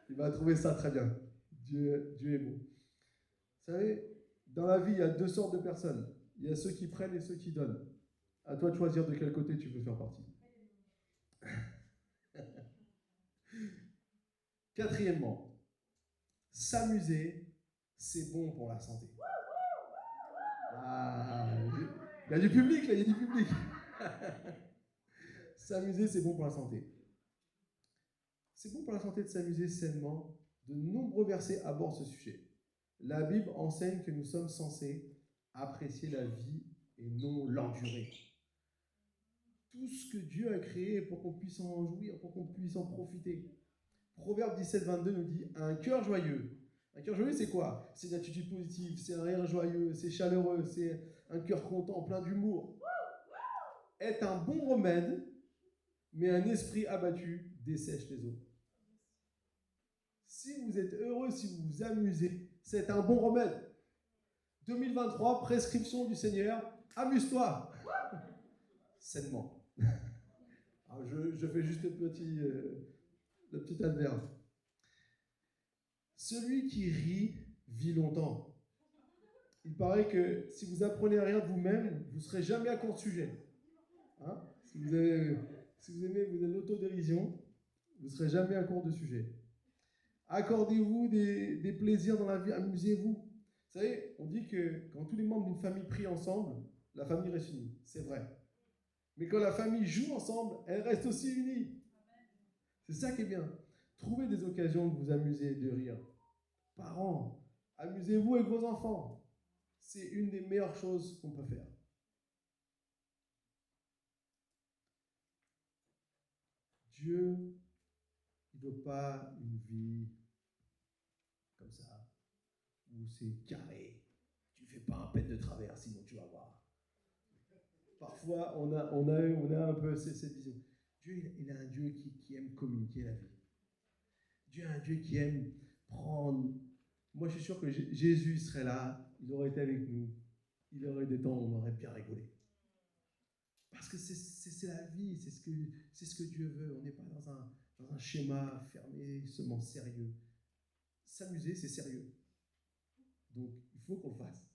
Il va trouver ça très bien. Dieu est bon. Vous savez, dans la vie, il y a deux sortes de personnes. Il y a ceux qui prennent et ceux qui donnent. À toi de choisir de quel côté tu veux faire partie. Quatrièmement, s'amuser, c'est bon pour la santé. Ah, il y a du public là, il y a du public. S'amuser, c'est bon pour la santé. C'est bon pour la santé de s'amuser sainement. De nombreux versets abordent ce sujet. La Bible enseigne que nous sommes censés apprécier la vie et non l'endurer. Tout ce que Dieu a créé pour qu'on puisse en jouir, pour qu'on puisse en profiter. Proverbe 17, 22 nous dit un cœur joyeux. Un cœur joyeux, c'est quoi? C'est une attitude positive, c'est un rire joyeux, c'est chaleureux, c'est un cœur content, plein d'humour. Est un bon remède, mais un esprit abattu dessèche les eaux. Si vous êtes heureux, si vous vous amusez, c'est un bon remède. 2023, prescription du Seigneur, amuse-toi sainement. Alors je fais juste le petit adverbe. Celui qui rit vit longtemps. Il paraît que si vous apprenez rien de vous-même, vous ne serez jamais à court de sujet. Hein? Si vous aimez l'autodérision, vous ne serez jamais à court de sujet. Accordez-vous des plaisirs dans la vie, amusez-vous. Vous savez, on dit que quand tous les membres d'une famille prient ensemble, la famille reste unie. C'est vrai. Mais quand la famille joue ensemble, elle reste aussi unie. C'est ça qui est bien. Trouvez des occasions de vous amuser et de rire. Parents, amusez-vous avec vos enfants. C'est une des meilleures choses qu'on peut faire. Dieu, il ne veut pas une vie comme ça, où c'est carré. Tu ne fais pas un pet de travers, sinon tu vas voir. Parfois, on a un peu cette vision. Dieu, il a un Dieu qui aime communiquer la vie. Dieu a un Dieu qui aime prendre. Moi, je suis sûr que Jésus serait là, il aurait été avec nous. Il aurait des temps où on aurait bien rigolé. Parce que c'est la vie, c'est ce que Dieu veut. On n'est pas dans un schéma fermé, seulement sérieux. S'amuser, c'est sérieux. Donc, il faut qu'on le fasse.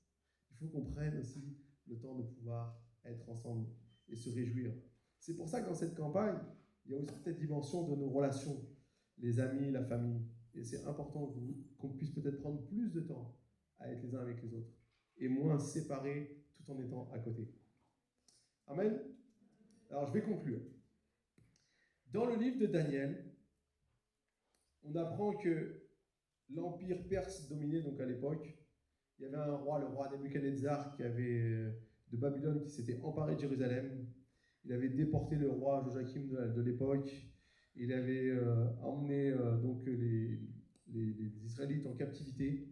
Il faut qu'on prenne aussi le temps de pouvoir être ensemble et se réjouir. C'est pour ça que dans cette campagne, il y a aussi cette dimension de nos relations, les amis, la famille. Et c'est important qu'on puisse peut-être prendre plus de temps à être les uns avec les autres et moins séparés tout en étant à côté. Amen. Alors, je vais conclure. Dans le livre de Daniel, on apprend que l'empire perse dominait donc à l'époque. Il y avait un roi, le roi Nebuchadnezzar, de Babylone, qui s'était emparé de Jérusalem. Il avait déporté le roi Joachim de l'époque. Il avait emmené donc les Israélites en captivité.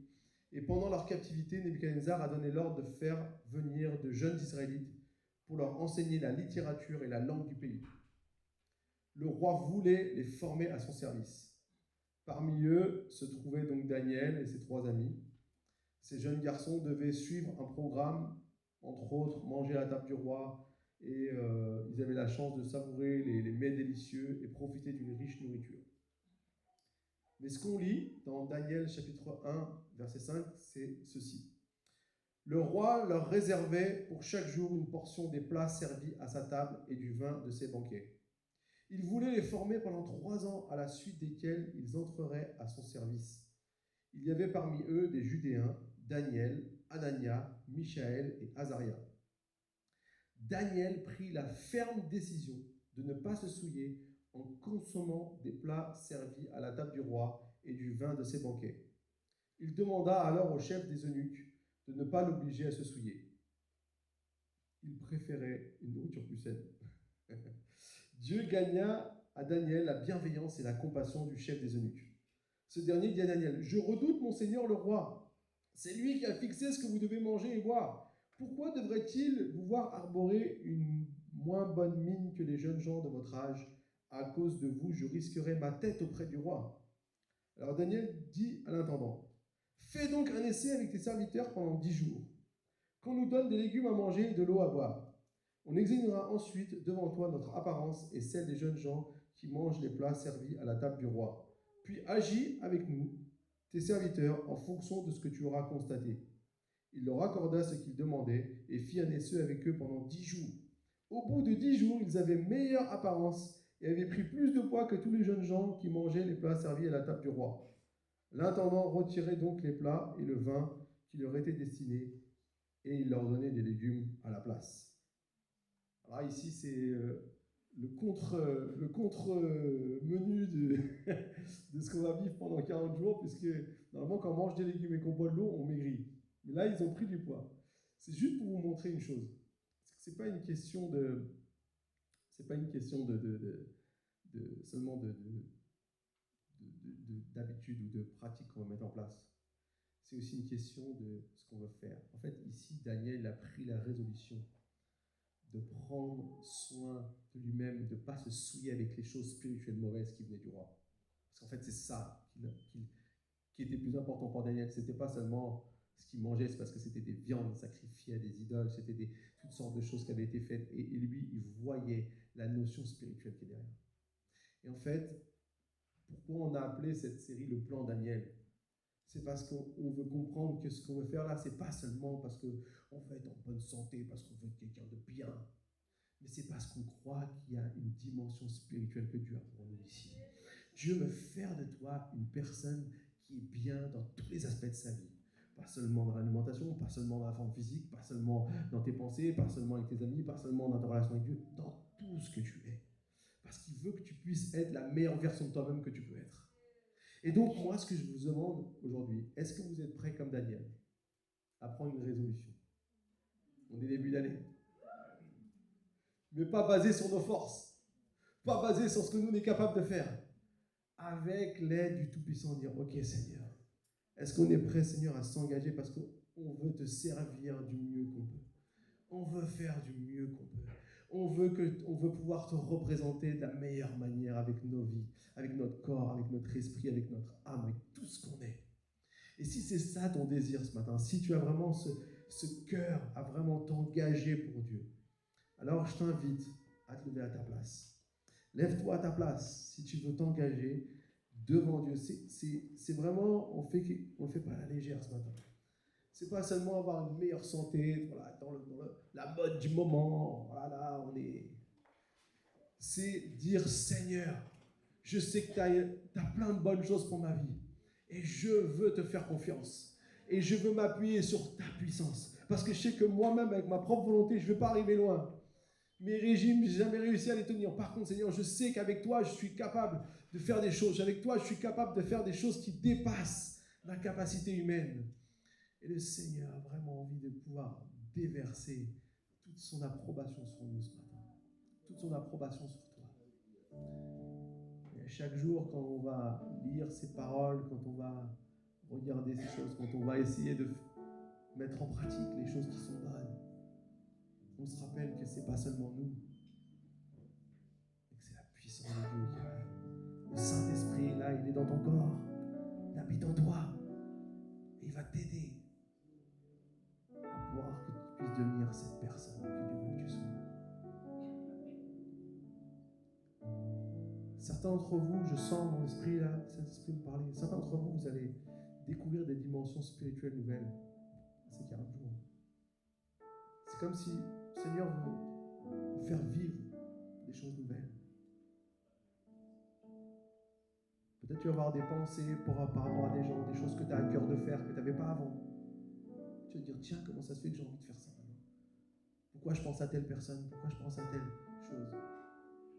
Et pendant leur captivité, Nebuchadnezzar a donné l'ordre de faire venir de jeunes Israélites pour leur enseigner la littérature et la langue du pays. Le roi voulait les former à son service. Parmi eux se trouvaient donc Daniel et ses 3 amis. Ces jeunes garçons devaient suivre un programme, entre autres manger à la table du roi, et ils avaient la chance de savourer les mets délicieux et profiter d'une riche nourriture. Mais ce qu'on lit dans Daniel chapitre 1, verset 5, c'est ceci. Le roi leur réservait pour chaque jour une portion des plats servis à sa table et du vin de ses banquets. Il voulait les former pendant 3 ans, à la suite desquels ils entreraient à son service. Il y avait parmi eux des Judéens, Daniel, Anania, Michaël et Azaria. Daniel prit la ferme décision de ne pas se souiller en consommant des plats servis à la table du roi et du vin de ses banquets. Il demanda alors au chef des eunuques de ne pas l'obliger à se souiller. Il préférait une nourriture plus saine. Dieu gagna à Daniel la bienveillance et la compassion du chef des eunuques. Ce dernier dit à Daniel, « Je redoute mon seigneur le roi. C'est lui qui a fixé ce que vous devez manger et boire. Pourquoi devrait-il vous voir arborer une moins bonne mine que les jeunes gens de votre âge? À cause de vous, je risquerai ma tête auprès du roi. » Alors Daniel dit à l'intendant, « Fais donc un essai avec tes serviteurs pendant 10 jours. Qu'on nous donne des légumes à manger et de l'eau à boire. On examinera ensuite devant toi notre apparence et celle des jeunes gens qui mangent les plats servis à la table du roi. Puis agis avec nous, tes serviteurs, en fonction de ce que tu auras constaté. » Il leur accorda ce qu'ils demandaient et fit un essai avec eux pendant 10 jours. Au bout de 10 jours, ils avaient meilleure apparence et avaient pris plus de poids que tous les jeunes gens qui mangeaient les plats servis à la table du roi. L'intendant retirait donc les plats et le vin qui leur étaient destinés et il leur donnait des légumes à la place. Alors ici, c'est le contre-menu de ce qu'on va vivre pendant 40 jours, puisque normalement, quand on mange des légumes et qu'on boit de l'eau, on maigrit. Mais là, ils ont pris du poids. C'est juste pour vous montrer une chose. C'est pas une question seulement d'habitude ou de pratique qu'on va mettre en place. C'est aussi une question de ce qu'on veut faire. En fait, ici, Daniel a pris la résolution de prendre soin de lui-même, de ne pas se souiller avec les choses spirituelles mauvaises qui venaient du roi. Parce qu'en fait, c'est ça qui était plus important pour Daniel. Ce n'était pas seulement ce qu'il mangeait, c'est parce que c'était des viandes sacrifiées à des idoles, c'était toutes sortes de choses qui avaient été faites. Et lui, il voyait la notion spirituelle qui est derrière. Et en fait, pourquoi on a appelé cette série le plan Daniel? C'est parce qu'on veut comprendre que ce qu'on veut faire là, c'est pas seulement parce qu'on veut être en bonne santé, parce qu'on veut être quelqu'un de bien, mais c'est parce qu'on croit qu'il y a une dimension spirituelle que Dieu a pour nous ici. Dieu veut faire de toi une personne qui est bien dans tous les aspects de sa vie. Pas seulement dans l'alimentation, pas seulement dans la forme physique, pas seulement dans tes pensées, pas seulement avec tes amis, pas seulement dans ta relation avec Dieu, dans tout ce que tu es. Parce qu'il veut que tu puisses être la meilleure version de toi-même que tu peux être. Et donc, moi, ce que je vous demande aujourd'hui, est-ce que vous êtes prêts comme Daniel à prendre une résolution? On est début d'année. Mais pas basé sur nos forces, pas basé sur ce que nous, on est capable de faire. Avec l'aide du Tout-Puissant, dire, ok Seigneur, est-ce qu'on est prêt, Seigneur, à s'engager parce qu'on veut te servir du mieux qu'on peut? On veut faire du mieux qu'on peut. On veut pouvoir te représenter de la meilleure manière avec nos vies, avec notre corps, avec notre esprit, avec notre âme, avec tout ce qu'on est. Et si c'est ça ton désir ce matin, si tu as vraiment ce cœur à vraiment t'engager pour Dieu, alors je t'invite à te lever à ta place. Lève-toi à ta place si tu veux t'engager devant Dieu. C'est vraiment, on ne fait pas à la légère ce matin. C'est pas seulement avoir une meilleure santé, voilà, dans la mode du moment, voilà, c'est dire Seigneur, je sais que tu as plein de bonnes choses pour ma vie et je veux te faire confiance et je veux m'appuyer sur ta puissance parce que je sais que moi-même, avec ma propre volonté, je ne vais pas arriver loin. Mes régimes, je n'ai jamais réussi à les tenir. Par contre, Seigneur, je sais qu'avec toi, je suis capable de faire des choses. Avec toi, je suis capable de faire des choses qui dépassent la capacité humaine. Et le Seigneur a vraiment envie de pouvoir déverser toute son approbation sur nous ce matin. Toute son approbation sur toi. Et chaque jour, quand on va lire ces paroles, quand on va regarder ces choses, quand on va essayer de mettre en pratique les choses qui sont bonnes, on se rappelle que ce n'est pas seulement nous, mais que c'est la puissance de Dieu qui est là. Le Saint-Esprit est là, il est dans ton corps, il habite en toi, et il va t'aider à pouvoir que tu puisses devenir cette personne que Dieu veut que tu sois. Certains d'entre vous, je sens dans l'esprit là, Saint-Esprit me parler, certains d'entre vous, vous allez découvrir des dimensions spirituelles nouvelles ces 40 jours. C'est comme si le Seigneur veut vous faire vivre des choses nouvelles. Peut-être tu vas avoir des pensées par rapport à des gens, des choses que tu as à cœur de faire, que tu n'avais pas avant. Tu vas te dire, tiens, comment ça se fait que j'ai envie de faire ça maintenant? Pourquoi je pense à telle personne? Pourquoi je pense à telle chose?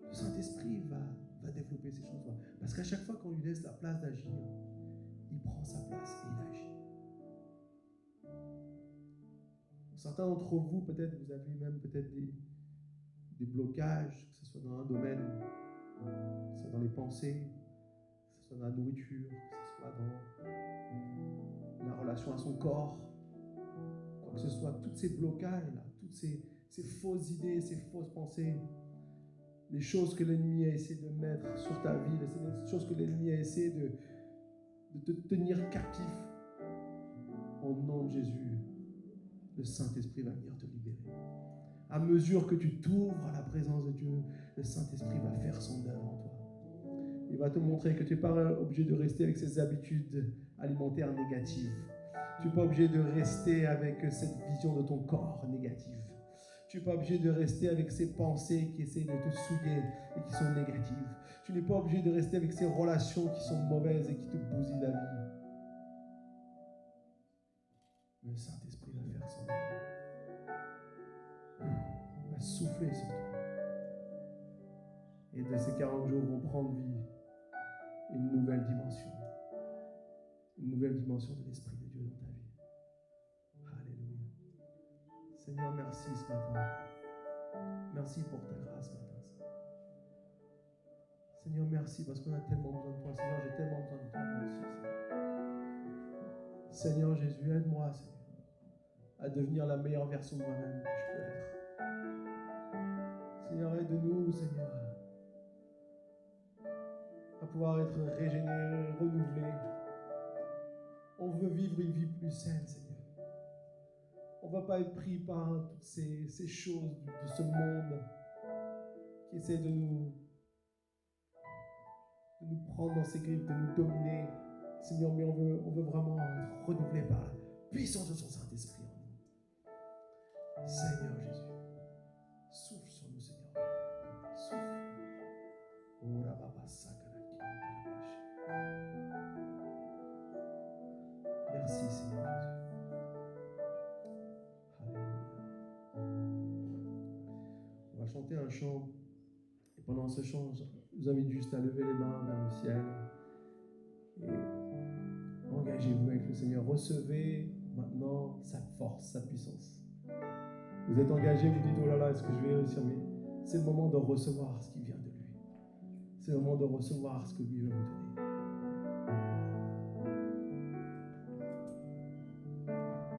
Le Saint-Esprit va développer ces choses-là. Parce qu'à chaque fois qu'on lui laisse la place d'agir, il prend sa place et il agit. Certains d'entre vous, peut-être, vous avez même peut-être des blocages, que ce soit dans un domaine, que ce soit dans les pensées, que ce soit dans la nourriture, que ce soit dans la relation à son corps, quoi que ce soit, tous ces blocages-là, toutes ces fausses idées, ces fausses pensées, les choses que l'ennemi a essayé de mettre sur ta vie, les choses que l'ennemi a essayé de te tenir captif, au nom de Jésus, le Saint-Esprit va venir te libérer. À mesure que tu t'ouvres à la présence de Dieu, le Saint-Esprit va faire son œuvre en toi. Il va te montrer que tu n'es pas obligé de rester avec ces habitudes alimentaires négatives. Tu n'es pas obligé de rester avec cette vision de ton corps négative. Tu n'es pas obligé de rester avec ces pensées qui essaient de te souiller et qui sont négatives. Tu n'es pas obligé de rester avec ces relations qui sont mauvaises et qui te bousillent la vie. Le Saint-Esprit va faire son œuvre. Il va souffler sur toi. Et de ces 40 jours vont prendre vie une nouvelle dimension. Une nouvelle dimension de l'Esprit de Dieu dans ta vie. Alléluia. Seigneur, merci ce matin. Merci pour ta grâce ce matin. Seigneur, merci parce qu'on a tellement besoin de toi. Seigneur, j'ai tellement besoin de toi aussi. Seigneur Jésus, aide-moi, Seigneur, à devenir la meilleure version de moi-même que je peux être. Seigneur, aide-nous, Seigneur, à pouvoir être régénérés, renouvelés. On veut vivre une vie plus saine, Seigneur. On ne va pas être pris par toutes ces choses de ce monde qui essaient de nous prendre dans ses griffes, de nous dominer. Seigneur, mais on veut vraiment être renouvelé par la puissance de son Saint-Esprit en nous. Seigneur Jésus, souffle sur nous, Seigneur. Souffle. Merci, Seigneur Jésus. Alléluia. On va chanter un chant. Et pendant ce chant, je vous invite juste à lever les mains vers le ciel. Et engagez-vous avec le Seigneur. Recevez maintenant sa force, sa puissance. Vous êtes engagé, vous dites, oh là là, est-ce que je vais réussir? Mais c'est le moment de recevoir ce qui vient de lui. C'est le moment de recevoir ce que lui veut vous donner.